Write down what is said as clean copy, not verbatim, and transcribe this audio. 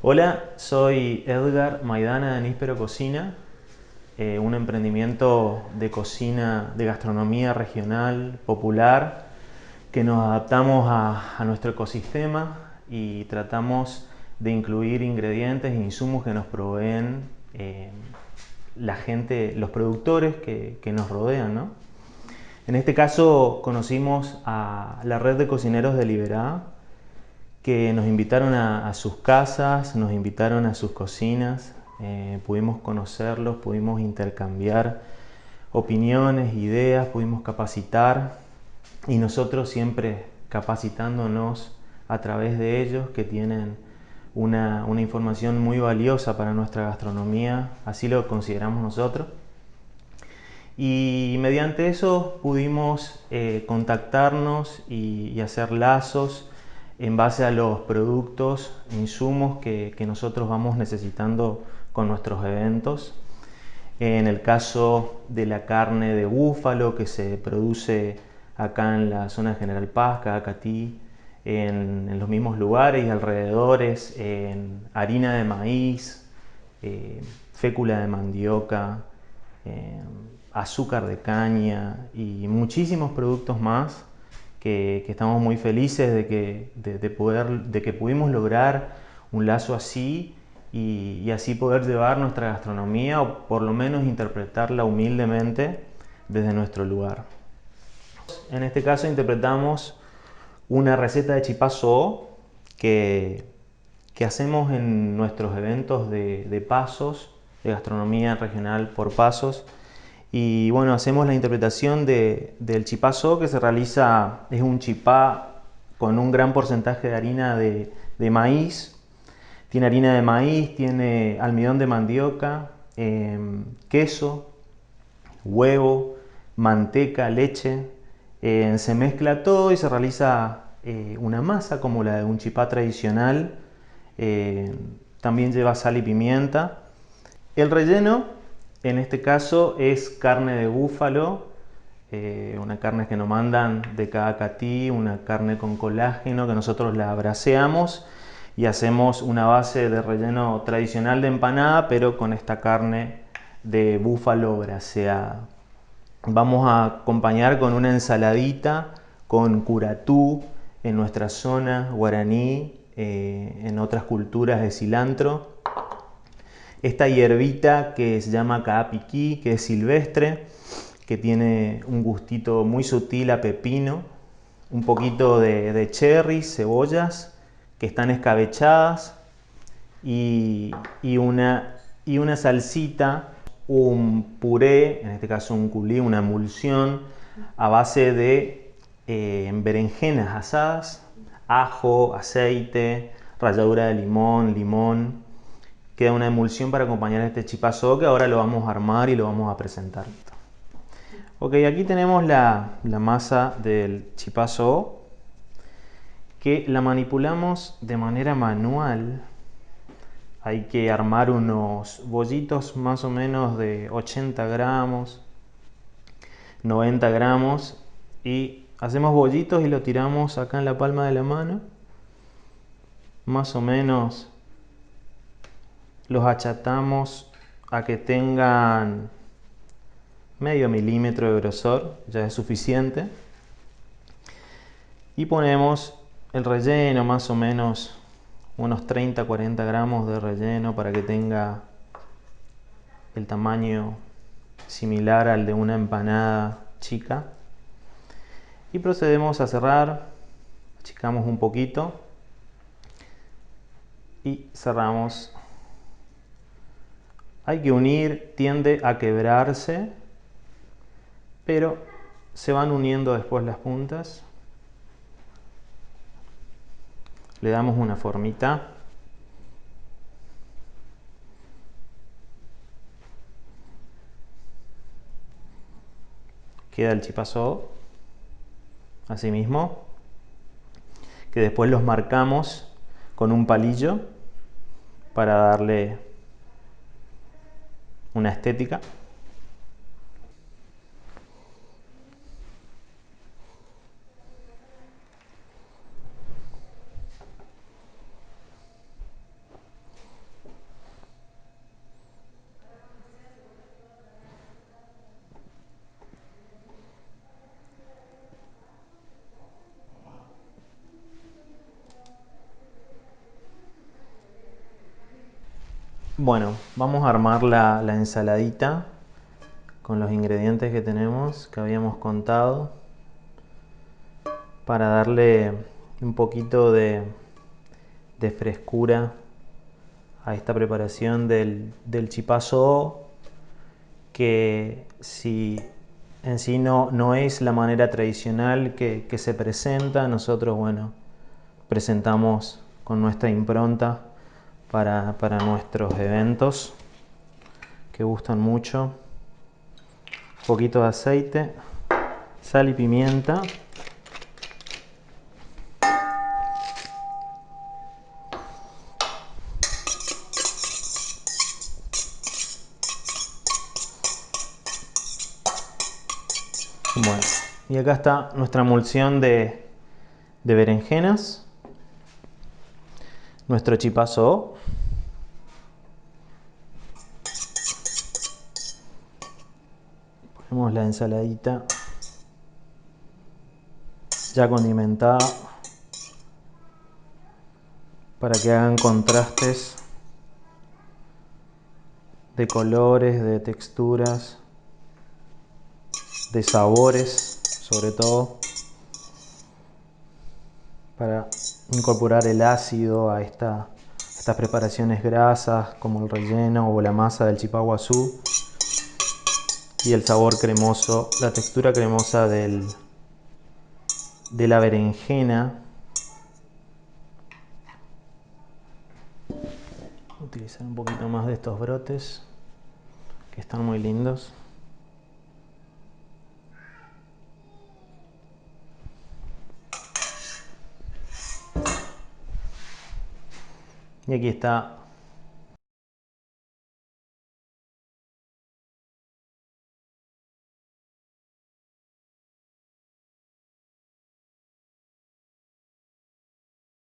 Hola, soy Edgar Maidana de Níspero Cocina, un emprendimiento de cocina, de gastronomía regional, popular, que nos adaptamos a nuestro ecosistema y tratamos de incluir ingredientes e insumos que nos proveen la gente, los productores que nos rodean, ¿no? En este caso conocimos a la red de cocineros de Liberá, que nos invitaron a sus casas, nos invitaron a sus cocinas, pudimos conocerlos, pudimos intercambiar opiniones, ideas, pudimos capacitar y nosotros siempre capacitándonos a través de ellos, que tienen una información muy valiosa para nuestra gastronomía, así lo consideramos nosotros. Y mediante eso pudimos contactarnos y hacer lazos en base a los productos, insumos que nosotros vamos necesitando con nuestros eventos. En el caso de la carne de búfalo que se produce acá en la zona de General Paz, Cacatí, en los mismos lugares y alrededores, en harina de maíz, fécula de mandioca, eh, azúcar de caña y muchísimos productos más que estamos muy felices de que pudimos lograr un lazo así y así poder llevar nuestra gastronomía o por lo menos interpretarla humildemente desde nuestro lugar. En este caso interpretamos una receta de chipazó que, que hacemos en nuestros eventos de pasos, de gastronomía regional por pasos. Y bueno, hacemos la interpretación del chipazó, que se realiza, es un chipá con un gran porcentaje de harina de maíz. Tiene harina de maíz, tiene almidón de mandioca, queso, huevo, manteca, leche. Se mezcla todo y se realiza una masa como la de un chipá tradicional. Eh, También lleva sal y pimienta. El relleno, en este caso, es carne de búfalo, una carne que nos mandan de Cacatí, una carne con colágeno que nosotros la braseamos y hacemos una base de relleno tradicional de empanada, pero con esta carne de búfalo braseada. Vamos a acompañar con una ensaladita con curatú en nuestra zona guaraní, en otras culturas de cilantro. Esta hierbita que se llama caapiquí, que es silvestre, que tiene un gustito muy sutil a pepino, un poquito de cherry, cebollas que están escabechadas y, y, una, y una salsita, un puré, en este caso un culí, una emulsión a base de berenjenas asadas, ajo, aceite, ralladura de limón, limón. Queda una emulsión para acompañar este chipazó que ahora lo vamos a armar y lo vamos a presentar. Ok, aquí tenemos la masa del chipazó que la manipulamos de manera manual. Hay que armar unos bollitos más o menos de 80 gramos, 90 gramos y hacemos bollitos y lo tiramos acá en la palma de la mano. Más o menos los achatamos a que tengan medio milímetro de grosor, ya es suficiente. Y ponemos el relleno, más o menos unos 30-40 gramos de relleno para que tenga el tamaño similar al de una empanada chica. Y procedemos a cerrar, achicamos un poquito y cerramos. Hay que unir, tiende a quebrarse, pero se van uniendo después las puntas. Le damos una formita. Queda el chipazó, así mismo, que después los marcamos con un palillo para darle una estética. Bueno, vamos a armar la ensaladita con los ingredientes que tenemos, que habíamos contado, para darle un poquito de frescura a esta preparación del chipazo, que si en sí no es la manera tradicional que se presenta, nosotros, bueno, presentamos con nuestra impronta para nuestros eventos que gustan mucho. Un poquito de aceite, sal y pimienta. Bueno, y acá está nuestra emulsión de berenjenas, nuestro chipazo. Ponemos la ensaladita ya condimentada para que hagan contrastes de colores, de texturas, de sabores, sobre todo para incorporar el ácido a estas preparaciones grasas como el relleno o la masa del chipaguazú, y el sabor cremoso, la textura cremosa de la berenjena. Utilizar un poquito más de estos brotes que están muy lindos. Y aquí está